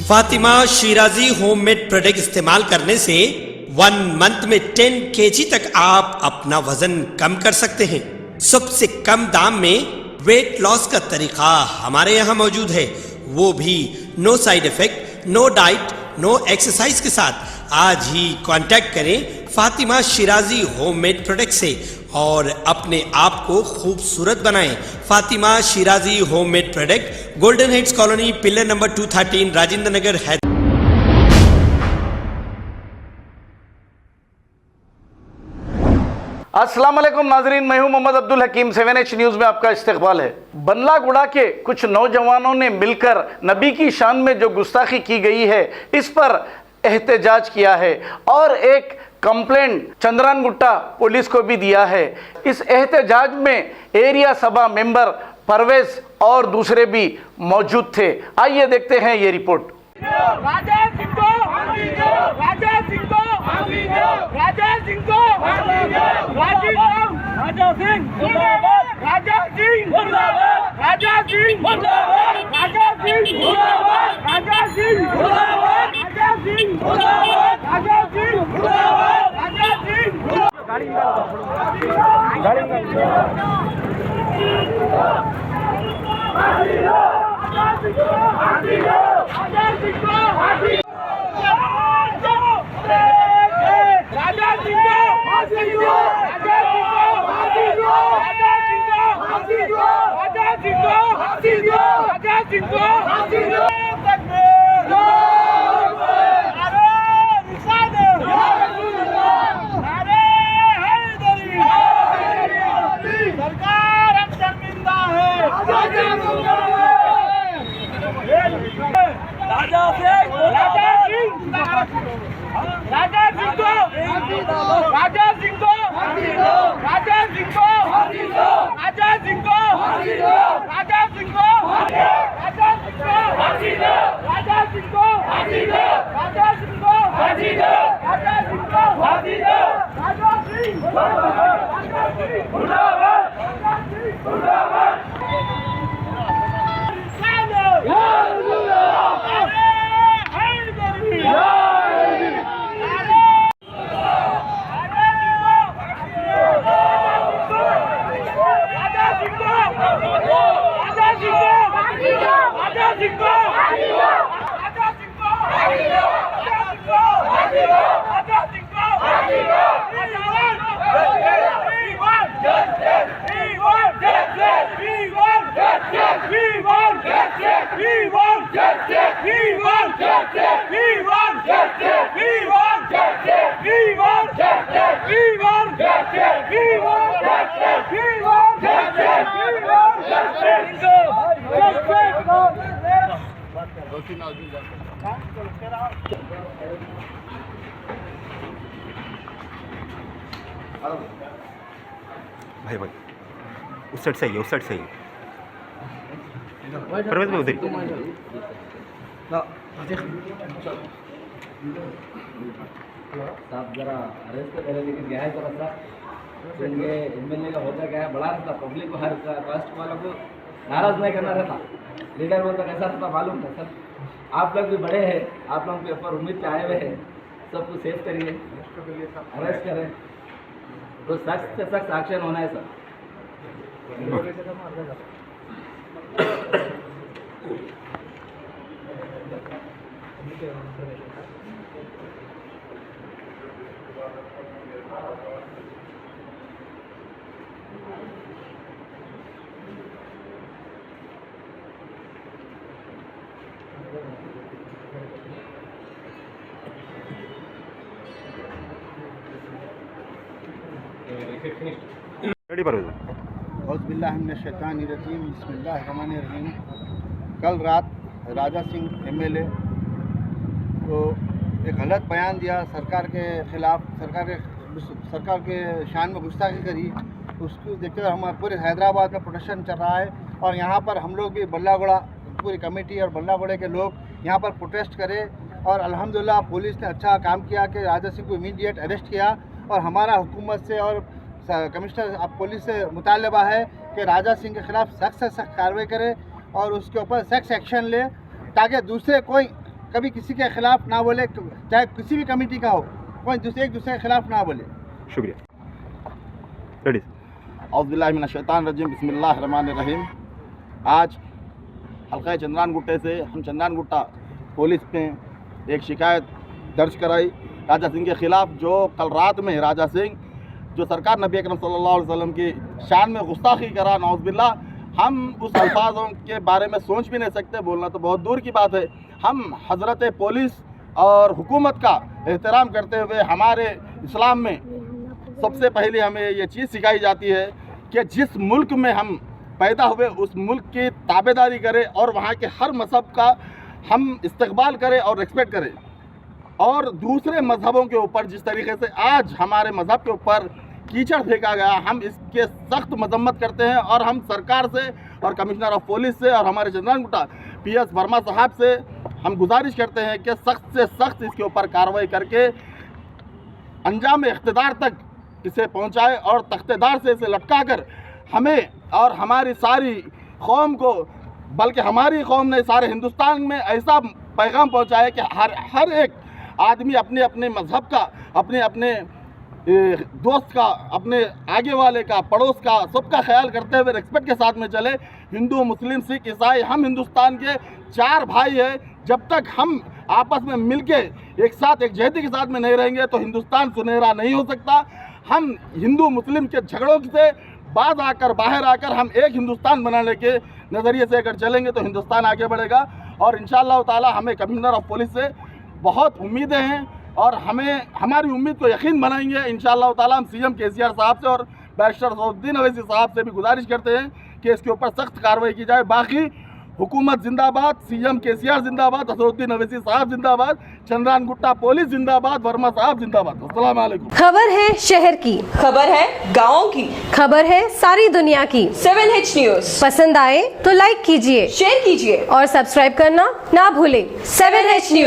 Fatima Shirazi homemade product इस्तेमाल करने से 1 मंथ में 10 kg तक आप अपना वजन कम कर सकते हैं। सबसे कम दाम में वेट लॉस का तरीका हमारे यहाँ मौजूद है, वो भी no side effect, no diet, no exercise के साथ। आज ही कांटेक्ट करें फातिमा शिराजी होममेड प्रोडक्ट से और अपने आप को खूबसूरत बनाएं। Fatima Shirazi homemade product, golden heads colony, pillar number 213, Rajendra Nagar, Hyderabad. अस्सलाम वालेकुम नाजरीन, मैं हूं मोहम्मद अब्दुल हकीम। 7H न्यूज़ में आपका इस्तकबाल है। बल्लागुड़ा के कुछ नौजवानों ने मिलकर नबी की शान में जो गुस्ताखी की गई है इस पर एहतजाज किया है और एक कंप्लेंट चंद्रानगुट्टा पुलिस को भी दिया है। इस एहतजाज में एरिया सभा मेंबर परवेज और दूसरे भी मौजूद थे। आइए देखते हैं ये रिपोर्ट। राजा सिंह को राजा सिंह को राजा सिंह को राजा सिंह मुर्दाबाद, राजा सिंह मुर्दाबाद, राजा सिंह मुर्दाबाद, राजा सिंह मुर्दाबाद, राजा सिंह मुर्दाबाद, राजा सिंह मुर्दाबाद, राजा सिंह मुर्दाबाद, राजा सिंह गाड़ी सरकार हम शर्मिंदा है। राजा सिंह राजा सिंह राजा सिंह को राजा सिंह को राजा सिंह को राजा सिंह को राजा सिंह को राजा सिंह को राजा सिंह को राजा सिंह को राजा सिंह को राजा सिंह मुर्दाबाद, राजा सिंह मुर्दाबाद। भाई भाई उस साइड से ही, उस साइड से ही परवेज भाई उधर। साहब जरा अरेस्ट करे, लेकिन क्या है थोड़ा सा क्योंकि एमएलए का होता क्या है, बड़ा रहता पब्लिक को, हर कास्ट वालों को नाराज नहीं करना रहता। लीडर बोलता कैसा रहता मालूम था सर। आप लोग भी बड़े हैं, आप लोगों के ऊपर उम्मीद पे आए हुए हैं, सबको सेफ करिए, अरेस्ट करें तो सख्त से सख्त एक्शन होना है सर। रेडी परवेज। औज़ुबिल्लाहिमिनश्शैतानिर्रजीम, बिस्मिल्लाहिर्रहमानिर्रहीम। कल रात राजा सिंह एमएलए को एक गलत बयान दिया, सरकार के ख़िलाफ़, सरकार के शान में गुस्ताखी करी। उसको देखते हुए हमारे पूरे हैदराबाद में प्रोटेक्शन चल रहा है और यहाँ पर हम लोग भी बल्लागुड़ा पूरी कमेटी और बल्लागुड़े के लोग यहाँ पर प्रोटेस्ट करें और अल्हम्दुलिल्लाह पुलिस ने अच्छा काम किया कि राजा सिंह को इमीडिएट अरेस्ट किया। और हमारा हुकूमत से और कमिश्नर पुलिस से मुतालबा है कि राजा सिंह के ख़िलाफ़ सख्त से सख्त कार्रवाई करे और उसके ऊपर सख्त एक्शन ले ताकि दूसरे कोई कभी किसी के खिलाफ ना बोले, चाहे किसी भी कमेटी का हो, कोई एक दूसरे के खिलाफ ना बोले। शुक्रिया। रेडी। औज़ुबिल्लाहिमिनश्शैतानिर्रजीम, बिस्मिल्लाहिर्रहमानिर्रहीम। आज हल्का चंद्रान गुट्टे से हम चंद्रान गुट्टा पुलिस में एक शिकायत दर्ज कराई राजा सिंह के ख़िलाफ़, जो कल रात में राजा सिंह जो सरकार नबी अकरम सल्लल्लाहु अलैहि वसल्लम की शान में गुस्ताखी करा, नौज़ुबिल्लाह, हम उस अल्फाजों के बारे में सोच भी नहीं सकते, बोलना तो बहुत दूर की बात है। हम हज़रत पुलिस और हुकूमत का एहतराम करते हुए, हमारे इस्लाम में सबसे पहले हमें ये चीज़ सिखाई जाती है कि जिस मुल्क में हम पैदा हुए उस मुल्क की ताबेदारी करें और वहाँ के हर मज़हब का हम इस्तकबाल करें और रिस्पेक्ट करें। और दूसरे मज़हबों के ऊपर जिस तरीके से आज हमारे मज़हब के ऊपर कीचड़ फेंका गया, हम इसके सख्त मजम्मत करते हैं और हम सरकार से और कमिश्नर ऑफ पुलिस से और हमारे चंद्रान गुट्टा PS वर्मा साहब से हम गुजारिश करते हैं कि सख्त से सख्त इसके ऊपर कार्रवाई करके अंजाम इख्तिदार तक इसे पहुंचाए और तख्तेदार से इसे लटका कर हमें और हमारी सारी कौम को, बल्कि हमारी कौम ने सारे हिंदुस्तान में ऐसा पैगाम पहुंचाए कि हर एक आदमी अपने अपने मज़हब का, अपने अपने दोस्त का, अपने आगे वाले का, पड़ोस का, सबका ख्याल करते हुए रिस्पेक्ट के साथ में चले। हिंदू, मुस्लिम, सिख, ईसाई, हम हिंदुस्तान के 4 भाई हैं। जब तक हम आपस में मिलके एक साथ एकजहती के साथ में नहीं रहेंगे तो हिंदुस्तान सुनहरा नहीं हो सकता। हम हिंदू मुस्लिम के झगड़ों से बाहर आकर हम एक हिंदुस्तान बनाने के नज़रिए से अगर चलेंगे तो हिंदुस्तान आगे बढ़ेगा। और इंशाअल्लाह ताला हमें कमिश्नर ऑफ पुलिस से बहुत उम्मीदें हैं और हमारी उम्मीद को यकीन बनाएंगे इंशाअल्लाह ताला। हम CM KCR साहब से और बैरिस्टर असदुद्दीन अवैसी साहब से भी गुजारिश करते हैं कि इसके ऊपर सख्त कार्रवाई की जाए। बाकी हुकूमत जिंदाबाद, CM KCR जिंदाबाद, असदुद्दीन अवैसी साहब जिंदाबाद, चंद्रान गुट्टा पुलिस जिंदाबाद, वर्मा साहब जिंदाबाद। अस्सलाम वालेकुम। खबर है शहर की, खबर है गाँव की, खबर है सारी दुनिया की। 7H न्यूज पसंद आए तो लाइक कीजिए, शेयर कीजिए और सब्सक्राइब करना ना भूलें। 7H news.